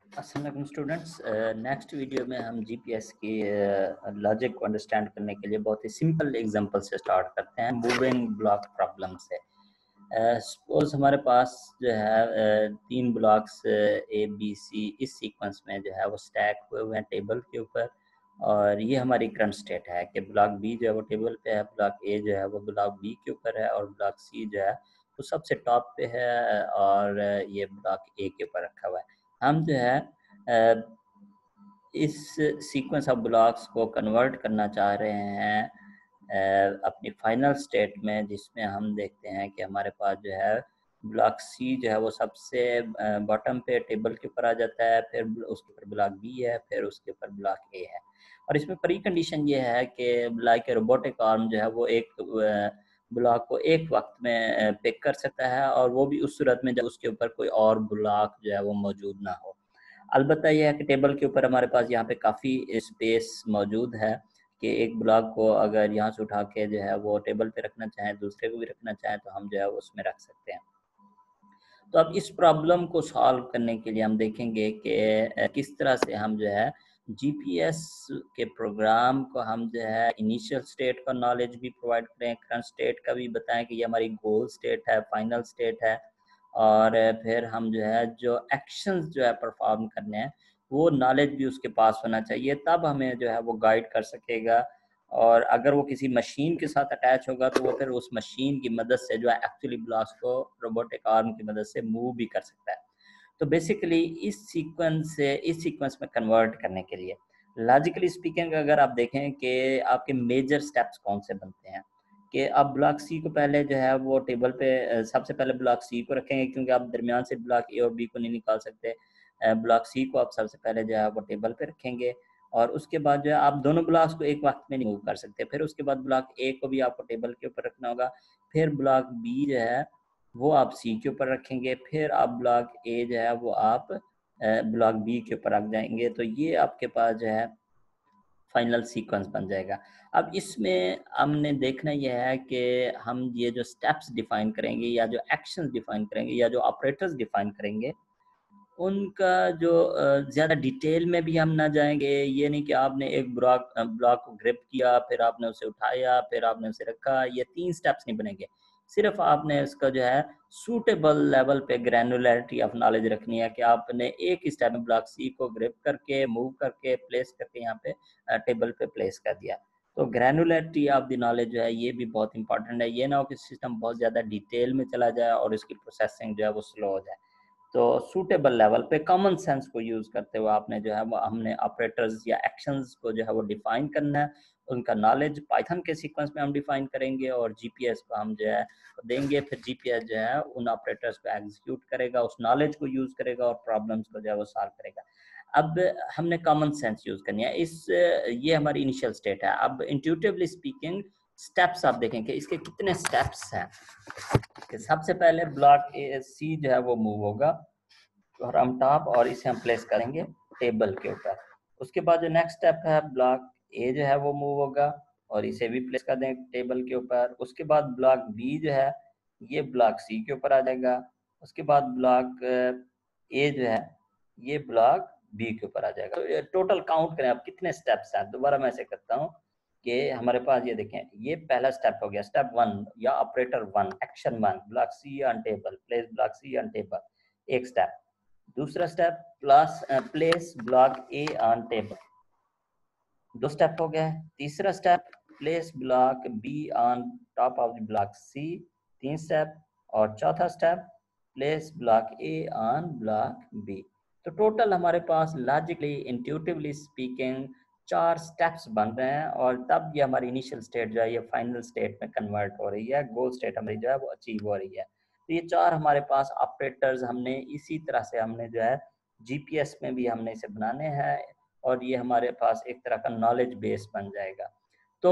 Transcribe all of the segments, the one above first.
अस्सलाम students, next video में हम जीपीएस की लॉजिक को अंडरस्टैंड करने के लिए बहुत ही सिंपल एग्जांपल से स्टार्ट करते हैं, मूविंग ब्लॉक प्रॉब्लम से। सपोज हमारे पास जो है तीन ब्लॉक्स ए बी सी इस सीक्वेंस में जो है वो स्टैक हुए हुए हैं टेबल के ऊपर, और ये हमारी करंट स्टेट है कि ब्लॉक बी जो है वो टेबल पे है, ब्लॉक ए जो है वो ब्लॉक बी के ऊपर है, और ब्लॉक सी जो है वो सबसे टॉप पे है, और ये ब्लॉक ए के ऊपर रखा हुआ है। हम जो है इस सीक्वेंस ऑफ ब्लॉक्स को कन्वर्ट करना चाह रहे हैं अपनी फाइनल स्टेट में, जिसमें हम देखते हैं कि हमारे पास जो है ब्लॉक सी जो है वो सबसे बॉटम पे टेबल के ऊपर आ जाता है, फिर उसके ऊपर ब्लॉक बी है, फिर उसके ऊपर ब्लॉक ए है। और इसमें प्री कंडीशन ये है कि लाइक रोबोटिक आर्म जो है वो एक ब्लॉक को एक वक्त में पिक कर सकता है, और वो भी उस सूरत में जब उसके ऊपर कोई और ब्लॉक जो है वो मौजूद ना हो। अलबत्ता यह है कि टेबल के ऊपर हमारे पास यहाँ पे काफ़ी स्पेस मौजूद है कि एक ब्लॉक को अगर यहाँ से उठा के जो है वो टेबल पे रखना चाहें, दूसरे को भी रखना चाहें, तो हम जो है उसमें रख सकते हैं। तो अब इस प्रॉब्लम को सॉल्व करने के लिए हम देखेंगे कि किस तरह से हम जो है जीपीएस के प्रोग्राम को हम जो है इनिशियल स्टेट का नॉलेज भी प्रोवाइड करें, करंट स्टेट का भी बताएं कि ये हमारी गोल स्टेट है, फाइनल स्टेट है, और फिर हम जो है जो एक्शंस जो है परफॉर्म करने हैं वो नॉलेज भी उसके पास होना चाहिए, तब हमें जो है वो गाइड कर सकेगा। और अगर वो किसी मशीन के साथ अटैच होगा तो वो फिर उस मशीन की मदद से जो है एक्चुअली ब्लॉक्स को रोबोटिक आर्म की मदद से मूव भी कर सकता है। तो बेसिकली इस सीक्वेंस में कन्वर्ट करने के लिए लॉजिकली स्पीकिंग अगर आप देखें कि आपके मेजर स्टेप्स कौन से बनते हैं, कि आप ब्लॉक सी को पहले जो है वो टेबल पे सबसे पहले ब्लॉक सी को रखेंगे, क्योंकि आप दरमियान से ब्लॉक ए और बी को नहीं निकाल सकते। ब्लॉक सी को आप सबसे पहले जो है वो टेबल पे रखेंगे, और उसके बाद जो है आप दोनों ब्लॉक्स को एक वक्त में नहीं मूव कर सकते। फिर उसके बाद ब्लॉक ए को भी आपको टेबल के ऊपर रखना होगा, फिर ब्लॉक बी जो है वो आप सी के ऊपर रखेंगे, फिर आप ब्लॉक ए जो है वो आप ब्लॉक बी के ऊपर रख जाएंगे। तो ये आपके पास जो है फाइनल सीक्वेंस बन जाएगा। अब इसमें हमने देखना यह है कि हम ये जो स्टेप्स डिफाइन करेंगे, या जो एक्शंस डिफाइन करेंगे, या जो ऑपरेटर्स डिफाइन करेंगे, उनका जो ज़्यादा डिटेल में भी हम ना जाएंगे। ये नहीं कि आपने एक ब्लॉक को ग्रिप किया, फिर आपने उसे उठाया, फिर आपने उसे रखा, ये 3 स्टेप्स नहीं बनेंगे। सिर्फ आपने इसका जो है सूटेबल लेवल पे ग्रैनुलैरिटी ऑफ नॉलेज रखनी है कि आपने एक ही स्टेप में ब्लॉक सी को ग्रिप करके, मूव करके, प्लेस करके यहाँ पे टेबल पे प्लेस कर दिया। तो ग्रैनुलैरिटी ऑफ द नॉलेज जो है ये भी बहुत इंपॉर्टेंट है। ये ना हो कि सिस्टम बहुत ज़्यादा डिटेल में चला जाए और इसकी प्रोसेसिंग जो है वो स्लो हो जाए। तो सूटेबल लेवल पे कॉमन सेंस को यूज़ करते हुए आपने जो है वो हमने ऑपरेटर्स या एक्शंस को जो है वो डिफाइन करना है। उनका नॉलेज पाइथन के सीक्वेंस में हम डिफाइन करेंगे, और जीपीएस को हम जो है देंगे। फिर जीपीएस जो है उन ऑपरेटर्स को एग्जीक्यूट करेगा, उस नॉलेज को यूज़ करेगा, और प्रॉब्लम्स को जो है वो सॉल्व करेगा। अब हमने कॉमन सेंस यूज़ करनी है। ये हमारी इनिशियल स्टेट है। अब इंट्यूटिवली स्पीकिंग स्टेप्स आप देखें कि इसके कितने स्टेप्स हैं। कि सबसे पहले ब्लॉक ए सी जो है वो मूव होगा और हम टॉप, और इसे हम प्लेस करेंगे टेबल के ऊपर। उसके बाद जो नेक्स्ट स्टेप है, ब्लॉक ए जो है वो मूव होगा और इसे भी प्लेस कर देंगे टेबल के ऊपर। उसके बाद ब्लॉक बी जो है ये ब्लॉक सी के ऊपर आ जाएगा। उसके बाद ब्लॉक ए जो है ये ब्लॉक बी के ऊपर आ जाएगा। तो टोटल काउंट करें अब कितने स्टेप्स हैं। दोबारा मैं ऐसे करता हूँ कि हमारे पास ये देखें, ये पहला स्टेप हो गया, स्टेप 1 या operator 1, action 1, block C on table, place block C on table, एक स्टेप। दूसरा step place block A on table, 2 step हो गए। तीसरा step place block B on top of the block C, 3 step. और चौथा step place block A on block B. तो total हमारे पास लॉजिकली इंट्यूटिवली स्पीकिंग 4 स्टेप्स बन रहे हैं, और तब ये हमारी इनिशियल स्टेट जो है ये फाइनल स्टेट में कन्वर्ट हो रही है, गोल स्टेट हमारी जो है वो अचीव हो रही है। तो ये 4 हमारे पास ऑपरेटर्स हमने इसी तरह से हमने जो है जीपीएस में भी हमने इसे बनाने हैं, और ये हमारे पास एक तरह का नॉलेज बेस बन जाएगा। तो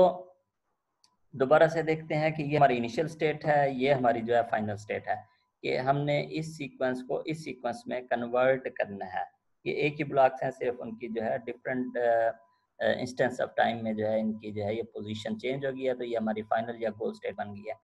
दोबारा से देखते हैं कि ये हमारी इनिशियल स्टेट है, ये हमारी जो है फाइनल स्टेट है, कि हमने इस सीक्वेंस को इस सीक्वेंस में कन्वर्ट करना है। ये एक ही ब्लॉक्स हैं, सिर्फ उनकी जो है डिफरेंट इंस्टेंस ऑफ टाइम में जो है इनकी जो है ये पोजीशन चेंज हो गई है। तो ये हमारी फाइनल या गोल स्टेट बन गई है।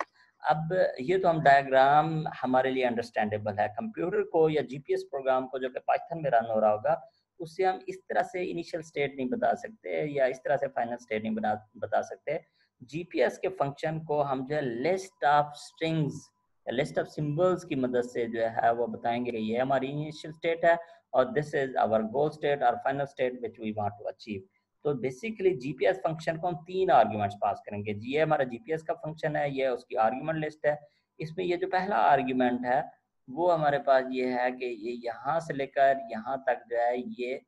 अब ये तो हम डायग्राम हमारे लिए अंडरस्टैंडेबल है। कंप्यूटर को या जीपीएस प्रोग्राम को जो कि पाइथन में रन हो रहा होगा, उससे हम इस तरह से इनिशियल स्टेट नहीं बता सकते या इस तरह से फाइनल स्टेट नहीं बता सकते। जीपीएस के फंक्शन को हम जो है लिस्ट ऑफ स्ट्रिंग्स या लिस्ट ऑफ सिंबल्स की मदद से जो है वो बताएंगे कि ये हमारी इनिशियल स्टेट है और this is our goal state और final state which we want to achieve. तो बेसिकली जीपीएस फंक्शन को हम 3 आर्ग्यूमेंट्स पास करेंगे। ये हमारा जीपीएस का फंक्शन है, ये उसकी आर्ग्यूमेंट लिस्ट है। इसमें ये जो पहला आर्ग्यूमेंट है वो हमारे पास ये है कि ये यहाँ से लेकर यहाँ तक जो है ये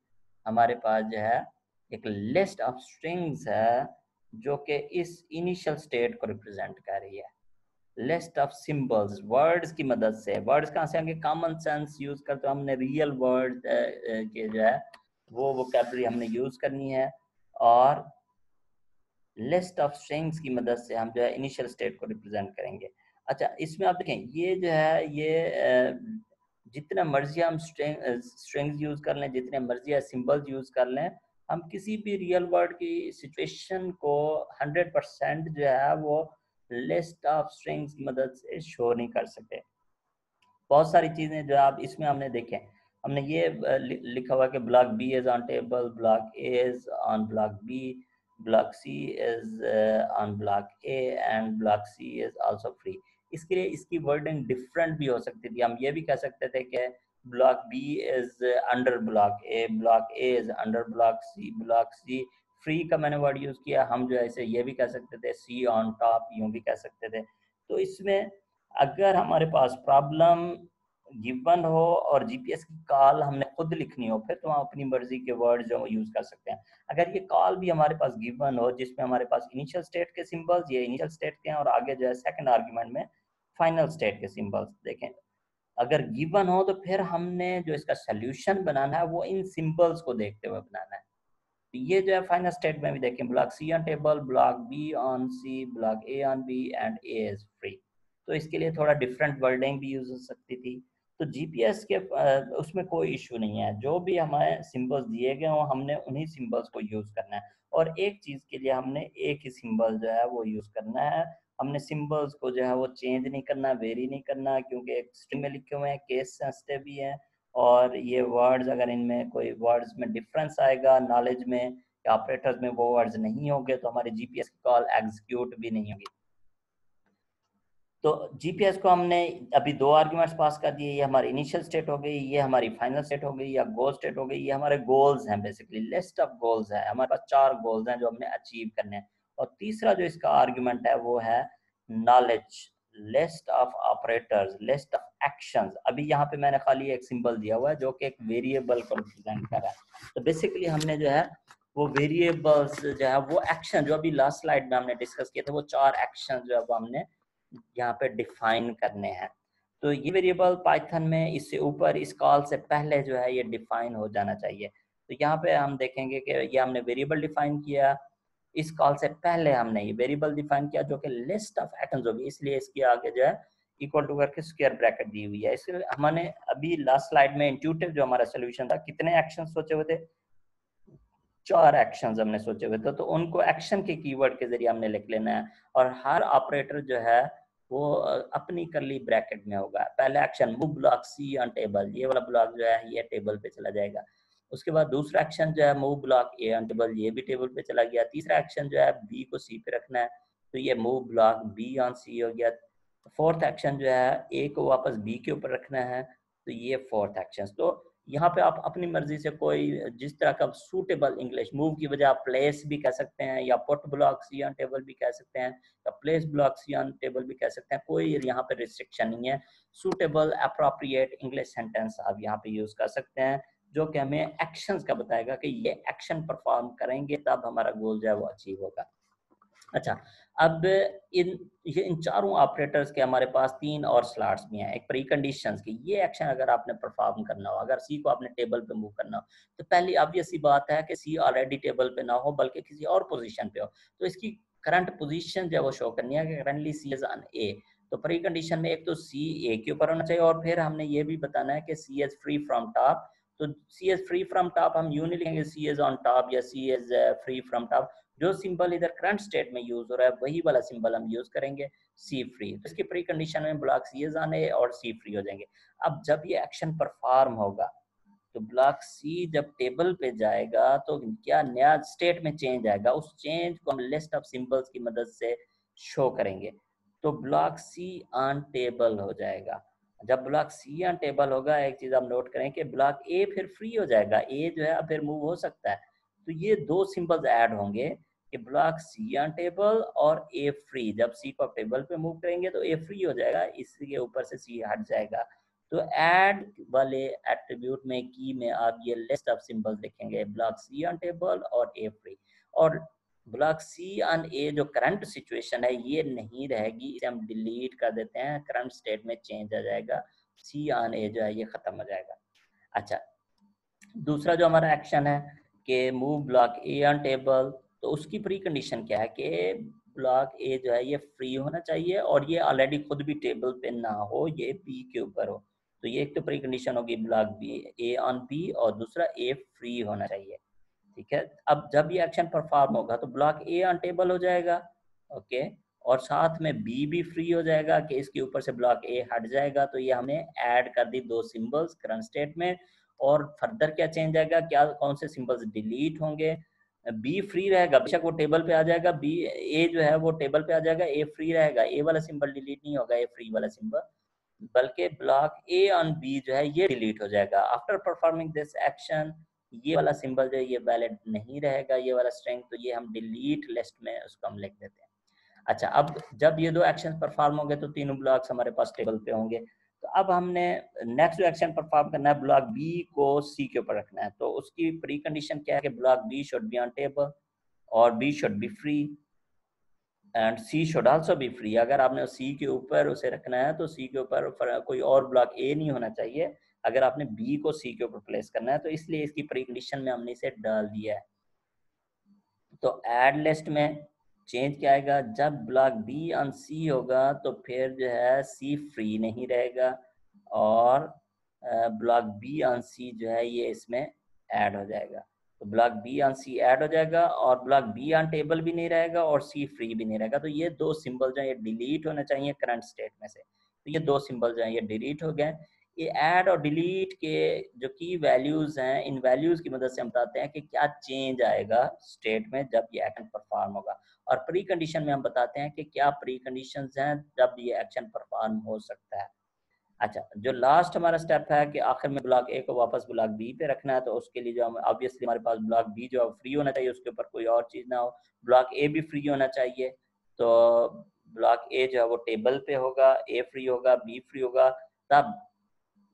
हमारे पास जो है एक लिस्ट ऑफ स्ट्रिंग्स है जो कि इस इनिशियल स्टेट को रिप्रेजेंट कर रही है। लिस्ट ऑफ सिंबल्स वर्ड्स की मदद से, वर्ड्स कहाँ से आएंगे, कॉमन सेंस यूज करते हमने रियल वर्ड के जो है वो वोकैबुलरी हमने यूज करनी है और लिस्ट ऑफ स्ट्रिंग्स की मदद से हम जो है इनिशियल स्टेट को रिप्रेजेंट करेंगे। अच्छा, इसमें आप देखें ये जो है ये जितना मर्जी हम स्ट्रिंग्स यूज कर लें, जितने मर्जी सिंबल्स यूज कर लें, हम किसी भी रियल वर्ड की सिचुएशन को 100% जो है वो लिस्ट ऑफ स्ट्रिंग्स की मदद से शो नहीं कर सकते। बहुत सारी चीजें जो आप इसमें हमने देखे, हमने ये लिखा हुआ कि block B is on table, block A is on block B, block C is on block A and block C is also free. इसके लिए इसकी वर्डिंग डिफरेंट भी हो सकती थी। हम ये भी कह सकते थे कि block B is under block A, block A is under block C free का मैंने वर्ड यूज किया। हम जो है इसे ये भी कह सकते थे सी ऑन टॉप, यूं भी कह सकते थे। तो इसमें अगर हमारे पास प्रॉब्लम गिवन हो और जीपीएस की कॉल हमने खुद लिखनी हो, फिर तो हम अपनी मर्जी के वर्ड जो यूज कर सकते हैं। अगर ये कॉल भी हमारे पास गिवन हो जिसमें हमारे पास इनिशियल स्टेट के सिंबल्स, ये इनिशियल स्टेट के हैं और आगे जो है सेकंड आर्गुमेंट में फाइनल स्टेट के सिंबल्स देखें, अगर गिवन हो तो फिर हमने जो इसका सोल्यूशन बनाना है वो इन सिंबल्स को देखते हुए बनाना है। तो ये जो है फाइनल स्टेट में भी देखें, block C on table, block B on C, block A on B and A is free. तो इसके लिए थोड़ा डिफरेंट वर्डिंग भी यूज हो सकती थी। तो जीपीएस के उसमें कोई इशू नहीं है, जो भी हमारे सिंबल्स दिए गए हो हमने उन्हीं सिंबल्स को यूज करना है। और एक चीज के लिए हमने एक ही सिंबल जो है वो यूज करना है। हमने सिंबल्स को जो है वो चेंज नहीं करना, वेरी नहीं करना, क्योंकि एक स्ट्रिंग में लिखे हुए हैं, केस सेंसिटिव भी है। और ये वर्ड्स अगर इनमें कोई वर्ड्स में डिफरेंस आएगा, नॉलेज में या ऑपरेटर्स में वो वर्ड्स नहीं होंगे तो हमारे जीपीएस की कॉल एग्जीक्यूट भी नहीं होगी। तो जीपीएस को हमने अभी 2 आर्ग्यूमेंट्स पास कर दिए, ये हमारी इनिशियल स्टेट हो गई, ये हमारी फाइनल स्टेट हो गई या गोल स्टेट हो गई। ये हमारे गोल्स हैं, बेसिकली लिस्ट ऑफ गोल्स है। हमारे पास 4 गोल्स हैं जो हमने अचीव करने हैं। और तीसरा जो इसका आर्ग्यूमेंट है वो है knowledge, list of operators, list of actions. अभी यहाँ पे मैंने खाली एक सिंबल दिया हुआ है जो कि एक वेरिएबल को रिप्रेजेंट कर रहा है। तो बेसिकली हमने जो है वो वेरिएबल्स जो है वो एक्शन जो अभी लास्ट स्लाइड में हमने डिस्कस किए थे, वो 4 एक्शन जो है वो हमने यहाँ पे डिफाइन करने हैं। तो ये वेरिएबल पाइथन में इससे ऊपर इस कॉल से पहले जो है ये डिफाइन हो जाना चाहिए। तो यहाँ पे हम देखेंगे कि ये हमने वेरिएबल डिफाइन किया, इस कॉल से पहले हमने ये वेरिएबल डिफाइन किया जो कि लिस्ट ऑफ एक्शंस होगी, इसलिए इसके आगे जो है इक्वल टू करके स्क्वायर ब्रैकेट दी हुई है। इसलिए हमने अभी लास्ट स्लाइड में इंट्यूटिव जो हमारा सोल्यूशन था, कितने एक्शन सोचे हुए थे, 4 एक्शंस हमने सोचे हुए थे। तो उनको एक्शन के कीवर्ड के जरिए हमने लिख लेना है और हर ऑपरेटर जो है वो अपनी करली ब्रैकेट में होगा। पहला action move block C on table, ये वाला ब्लॉक जो है ये टेबल पे चला जाएगा। उसके बाद दूसरा एक्शन जो है move block A on table, ये भी टेबल पे चला गया। तीसरा एक्शन जो है बी को सी पे रखना है, तो ये मूव ब्लॉक बी ऑन सी हो गया। फोर्थ एक्शन जो है ए को वापस बी के ऊपर रखना है, तो ये फोर्थ एक्शन। तो यहाँ पे आप अपनी मर्जी से कोई जिस तरह का सूटेबल इंग्लिश, मूव की वजह आप प्लेस भी कह सकते हैं या put block C on table भी कह सकते हैं या place block C on table भी कह सकते हैं, कोई यहाँ पे रिस्ट्रिक्शन नहीं है। सूटेबल अप्रोप्रिएट इंग्लिश सेंटेंस आप यहाँ पे यूज कर सकते हैं जो कि हमें एक्शंस का बताएगा कि ये एक्शन परफॉर्म करेंगे तब हमारा गोल जो है वो अचीव होगा। अच्छा, अब इन चारों ऑपरेटर्स के हमारे पास 3 और स्लॉट्स भी हैं, एक प्री कंडीशंस की। ये एक्शन अगर आपने परफॉर्म करना हो, अगर सी को आपने टेबल पे मूव करना हो, तो पहली ऑब्वियस सी बात है कि सी ऑलरेडी टेबल पे ना हो बल्कि किसी और पोजीशन पे हो। तो इसकी करंट पोजीशन जो है वो शो करनी है कि करंटली सी इज ऑन ए। तो प्री कंडीशन में एक तो सी ए के ऊपर होना चाहिए और फिर हमने ये भी बताना है कि सी इज फ्री फ्रॉम टॉप। तो सी इज फ्री फ्रॉम टॉप हम यूं नहीं लिखेंगे सी इज ऑन टॉप या सी इज फ्री फ्रॉम टॉप, जो सिंबल इधर करंट स्टेट में यूज हो रहा है वही वाला सिंबल हम यूज करेंगे, सी फ्री। तो इसकी प्री कंडीशन में ब्लॉक सी आने और सी फ्री हो जाएंगे। अब जब ये एक्शन परफॉर्म होगा तो ब्लॉक सी जब टेबल पे जाएगा तो क्या नया स्टेट में चेंज आएगा, उस चेंज को हम लिस्ट ऑफ सिंबल्स की मदद से शो करेंगे। तो ब्लॉक सी ऑन टेबल हो जाएगा। जब ब्लॉक सी ऑन टेबल होगा, एक चीज आप नोट करें कि ब्लॉक ए फिर फ्री हो जाएगा, ए जो है फिर मूव हो सकता है। तो ये दो सिंबल्स ऐड होंगे कि ब्लॉक सी ऑन टेबल और ए फ्री। जब सी को टेबल पे मूव करेंगे तो ए फ्री हो जाएगा, इसके ऊपर से सी हट जाएगा। तो ऐड वाले एट्रीब्यूट में की में आप ये लिस्ट ऑफ सिंबल्स देखेंगे, ब्लॉक सी ऑन टेबल और ए फ्री। और ब्लॉक सी ऑन ए जो करंट सिचुएशन है ये नहीं रहेगी, इसे हम डिलीट कर देते हैं, करंट स्टेट में चेंज आ जाएगा, सी ऑन ए जो है ये खत्म हो जाएगा। अच्छा, दूसरा जो हमारा एक्शन है कि move block A on table, तो उसकी प्री कंडीशन क्या है कि ब्लॉक ए जो है ये फ्री होना चाहिए और ये ऑलरेडी खुद भी टेबल पे ना हो, ये बी के ऊपर हो। तो ये एक तो प्री कंडीशन होगी block B A on B, और दूसरा ए फ्री होना चाहिए। ठीक है, अब जब ये एक्शन परफॉर्म होगा तो ब्लॉक ए ऑन टेबल हो जाएगा, ओके, और साथ में बी भी फ्री हो जाएगा कि इसके ऊपर से ब्लॉक ए हट जाएगा। तो ये हमने ऐड कर दी दो सिंबल्स करंट स्टेट में। और फर्दर क्या चेंज आएगा, क्या कौन से सिंबल्स डिलीट होंगे, बी फ्री रहेगा, बेशक वो टेबल पे आ जाएगा, बी ए जो है वो टेबल पे आ जाएगा, ए फ्री रहेगा, ए वाला सिंबल डिलीट नहीं होगा, ए फ्री वाला सिंबल, बल्कि ब्लॉक ए ऑन बी जो है ये डिलीट हो जाएगा। आफ्टर परफॉर्मिंग दिस एक्शन ये वाला सिंबल जो है ये वैलिड नहीं रहेगा, ये वाला स्ट्रिंग, तो ये हम डिलीट लिस्ट में उसको हम लिख देते हैं। अच्छा, अब जब ये दो एक्शन परफॉर्म होंगे तो तीनों ब्लॉक्स हमारे पास टेबल पे होंगे। तो अब हमने नेक्स्ट जो एक्शन परफॉर्म करना है, ब्लॉक बी को सी के ऊपर रखना है। तो उसकी प्री कंडीशन क्या है कि block B should be on table और B should be free and C should also be free. अगर आपने सी के ऊपर उसे रखना है तो सी के ऊपर कोई और ब्लॉक ए नहीं होना चाहिए, अगर आपने बी को सी के ऊपर प्लेस करना है, तो इसलिए इसकी प्री कंडीशन में हमने इसे डाल दिया है। तो ऐड लिस्ट में चेंज क्या आएगा, जब ब्लॉक बी ऑन सी होगा तो फिर जो है सी फ्री नहीं रहेगा और ब्लॉक बी ऑन सी जो है ये इसमें ऐड हो जाएगा। तो block B on C add हो जाएगा और ब्लॉक बी ऑन टेबल भी नहीं रहेगा और सी फ्री भी नहीं रहेगा। तो ये दो सिंबल जो है ये डिलीट होने चाहिए करंट स्टेट में से। तो ये दो सिंबल जो है ये डिलीट हो गए। ये ऐड और डिलीट के जो की वैल्यूज हैं, इन वैल्यूज की मदद से हम बताते हैं कि क्या चेंज आएगा स्टेट में जब ये एक्शन परफॉर्म होगा। और प्री कंडीशन में हम बताते हैं कि क्या प्री कंडीशंस हैं जब ये एक्शन परफॉर्म हो सकता है। अच्छा, जो लास्ट हमारा स्टेप है कि आखिर में ब्लॉक ए को वापस ब्लॉक बी पे रखना है, तो उसके लिए जो हम ऑब्वियसली हमारे पास ब्लॉक बी जो फ्री होना चाहिए, उसके ऊपर कोई और चीज़ ना हो, ब्लॉक ए भी फ्री होना चाहिए। तो ब्लॉक ए जो है वो टेबल पे होगा, ए फ्री होगा, बी फ्री होगा, तब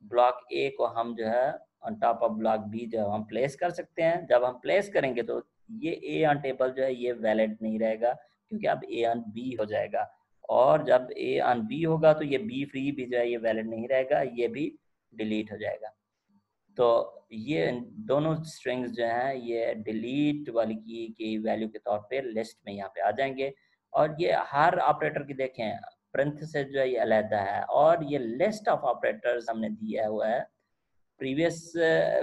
ब्लॉक ए को हम जो है on top of block B जो हम प्लेस कर सकते हैं। जब हम प्लेस करेंगे तो ये ए ऑन टेबल जो है ये वैलिड नहीं रहेगा, क्योंकि अब ए ऑन बी हो जाएगा। और जब ए ऑन बी होगा तो ये बी फ्री भी जो है ये वैलिड नहीं रहेगा, ये भी डिलीट हो जाएगा। तो ये दोनों स्ट्रिंग्स जो हैं ये डिलीट वाली की वैल्यू के तौर पे लिस्ट में यहाँ पे आ जाएंगे। और ये हर ऑपरेटर की देखें पैरेंथेसिस जो है ये अलहदा है, और ये लिस्ट ऑफ ऑपरेटर्स हमने दिया हुआ है। प्रीवियस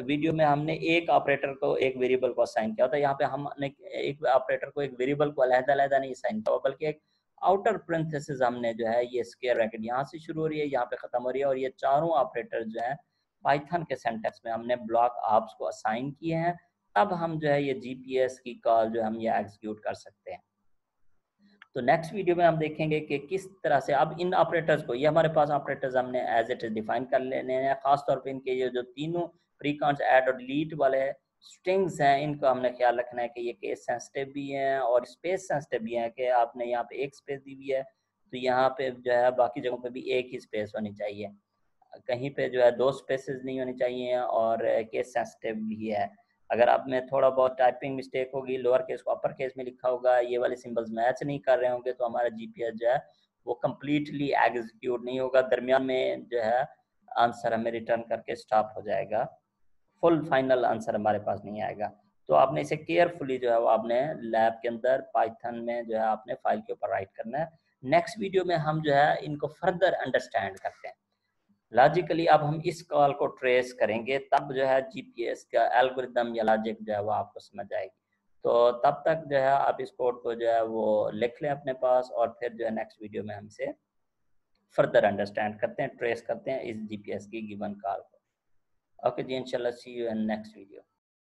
वीडियो में हमने एक ऑपरेटर को एक वेरिएबल को असाइन किया था, यहाँ पे हमने एक ऑपरेटर को एक वेरिएबल को अलहदा नहीं असाइन किया, बल्कि एक आउटर पैरेंथेसिस हमने जो है ये स्क्वायर ब्रैकेट यहाँ से शुरू हो रही है यहाँ पे खत्म हो रही है, और ये चारों ऑपरेटर जो है पाइथन के सिंटैक्स में हमने ब्लॉक ऑप्स को असाइन किए हैं। तब हम जो है ये जीपीएस की कॉल जो हम ये एग्जीक्यूट कर सकते हैं। तो नेक्स्ट वीडियो में हम देखेंगे कि किस तरह से अब इन ऑपरेटर्स को, ये हमारे पास ऑपरेटर्स हमने एज इट इज डिफाइन कर लेने हैं, खासतौर पे इनके ये जो तीनों प्रीकॉन्स ऐड और डिलीट वाले स्ट्रिंग्स हैं, इनको हमने ख्याल रखना है कि ये केस सेंसिटिव भी हैं और स्पेस सेंसिटिव भी हैं, कि आपने यहाँ पे एक स्पेस दी हुई है तो यहाँ पे जो है बाकी जगहों पे भी एक ही स्पेस होनी चाहिए, कहीं पे जो है दो स्पेसेस नहीं होनी चाहिए, और केस सेंसिटिव भी है। अगर आप में थोड़ा बहुत टाइपिंग मिस्टेक होगी, लोअर केस को अपर केस में लिखा होगा, ये वाले सिंबल्स मैच नहीं कर रहे होंगे, तो हमारा जीपीएस जो है वो कम्प्लीटली एग्जीक्यूट नहीं होगा, दरमियान में जो है आंसर हमें रिटर्न करके स्टॉप हो जाएगा, फुल फाइनल आंसर हमारे पास नहीं आएगा। तो आपने इसे केयरफुली जो है वो आपने लैब के अंदर पाइथन में जो है आपने फाइल के ऊपर राइट करना है। नेक्स्ट वीडियो में हम जो है इनको फर्दर अंडरस्टैंड करते हैं लॉजिकली। अब हम इस कॉल को ट्रेस करेंगे, तब जो है जीपीएस का एल्गोरिदम या लॉजिक जो है वो आपको समझ आएगी। तो तब तक जो है आप इस कोड को जो है वो लिख लें अपने पास, और फिर जो है नेक्स्ट वीडियो में हम इसे फर्दर अंडरस्टैंड करते हैं, ट्रेस करते हैं इस जीपीएस की गिवन कॉल को। ओके जी, इंशाल्लाह सी यू इन नेक्स्ट वीडियो।